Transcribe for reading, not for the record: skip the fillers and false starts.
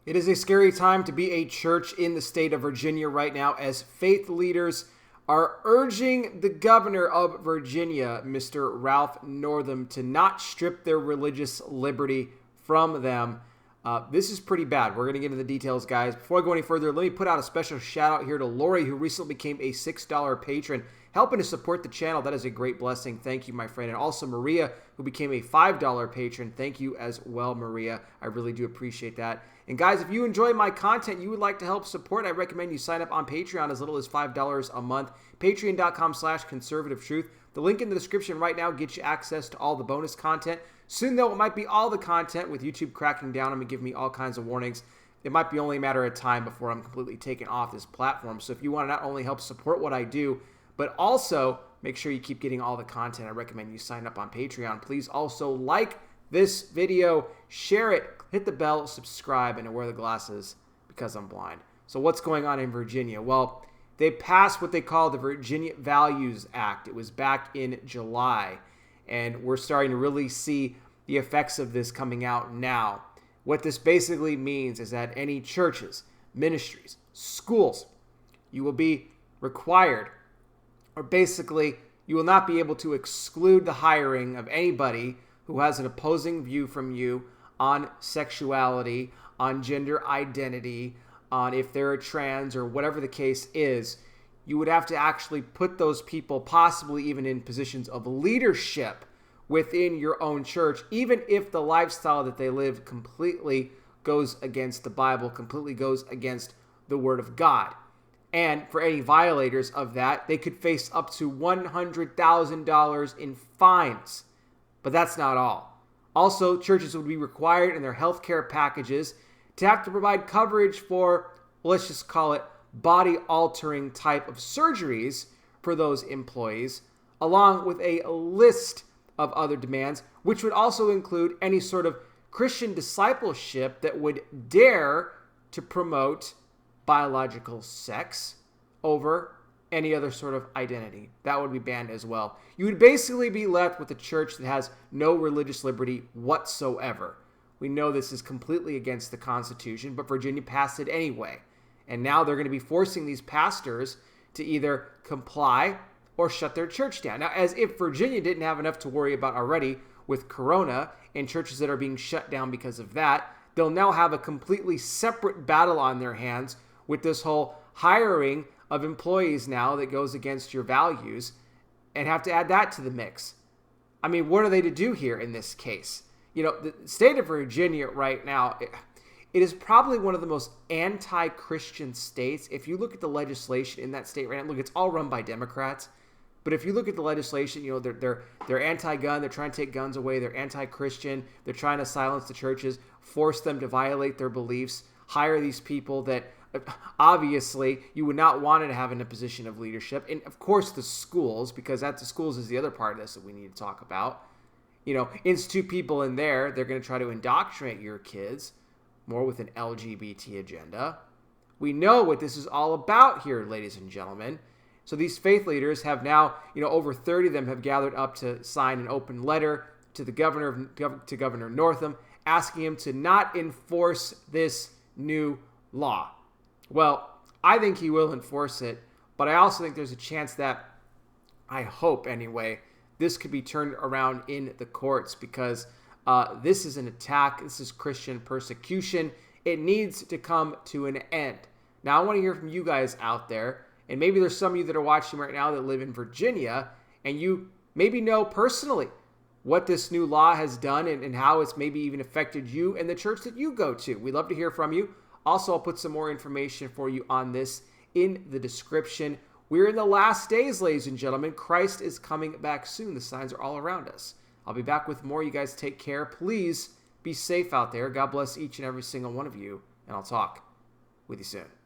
It is a scary time to be a church in the state of Virginia right now, as faith leaders are urging the governor of Virginia, Mr. Ralph Northam, to not strip their religious liberty from them. This is pretty bad. We're going to get into the details, guys. Before I go any further, let me put out a special shout out here to Lori, who recently became a $6 patron, helping to support the channel. That is a great blessing. Thank you, my friend. And also Maria, who became a $5 patron. Thank you as well, Maria. I really do appreciate that. And guys, if you enjoy my content, you would like to help support, I recommend you sign up on Patreon as little as $5 a month. Patreon.com/conservative truth. The link in the description right now gets you access to all the bonus content. Soon, though, it might be all the content with YouTube cracking down on me, giving me all kinds of warnings. It might be only a matter of time before I'm completely taken off this platform. So if you want to not only help support what I do, but also make sure you keep getting all the content, I recommend you sign up on Patreon. Please also like this video, share it, hit the bell, subscribe, and wear the glasses because I'm blind. So what's going on in Virginia? Well, they passed what they call the Virginia Values Act. It was back in July, and we're starting to really see the effects of this coming out now. What this basically means is that any churches, ministries, schools, you will be required, or basically you will not be able to exclude the hiring of anybody who has an opposing view from you on sexuality, on gender identity, on if they're a trans or whatever the case is. You would have to actually put those people possibly even in positions of leadership within your own church, even if the lifestyle that they live completely goes against the Bible, completely goes against the Word of God. And for any violators of that, they could face up to $100,000 in fines. But that's not all. Also, churches would be required in their health care packages to have to provide coverage for, let's just call it, body-altering type of surgeries for those employees, along with a list of other demands, which would also include any sort of Christian discipleship that would dare to promote biological sex over any other sort of identity. That would be banned as well. You would basically be left with a church that has no religious liberty whatsoever. We know this is completely against the Constitution, but Virginia passed it anyway. And now they're going to be forcing these pastors to either comply or shut their church down. Now, as if Virginia didn't have enough to worry about already with Corona and churches that are being shut down because of that, they'll now have a completely separate battle on their hands with this whole hiring of employees now that goes against your values, and have to add that to the mix. I mean, what are they to do here in this case? You know, the state of Virginia right now, it is probably one of the most anti-Christian states. If you look at the legislation in that state right now, look, it's all run by Democrats. But if you look at the legislation, you know, they're anti-gun, they're trying to take guns away, they're anti-Christian, they're trying to silence the churches, force them to violate their beliefs, hire these people that obviously you would not want to have in a position of leadership. And of course the schools, because at the schools is the other part of this that we need to talk about. You know, institute people in there, they're going to try to indoctrinate your kids more with an LGBT agenda. We know what this is all about here, ladies and gentlemen. So these faith leaders have now, you know, over 30 of them have gathered up to sign an open letter to the Governor Northam, asking him to not enforce this new law. Well, I think he will enforce it, but I also think there's a chance that, I hope anyway, this could be turned around in the courts, because this is an attack. This is Christian persecution. It needs to come to an end. Now, I want to hear from you guys out there, and maybe there's some of you that are watching right now that live in Virginia, and you maybe know personally what this new law has done and how it's maybe even affected you and the church that you go to. We'd love to hear from you. Also, I'll put some more information for you on this in the description. We're in the last days, ladies and gentlemen. Christ is coming back soon. The signs are all around us. I'll be back with more. You guys take care. Please be safe out there. God bless each and every single one of you, and I'll talk with you soon.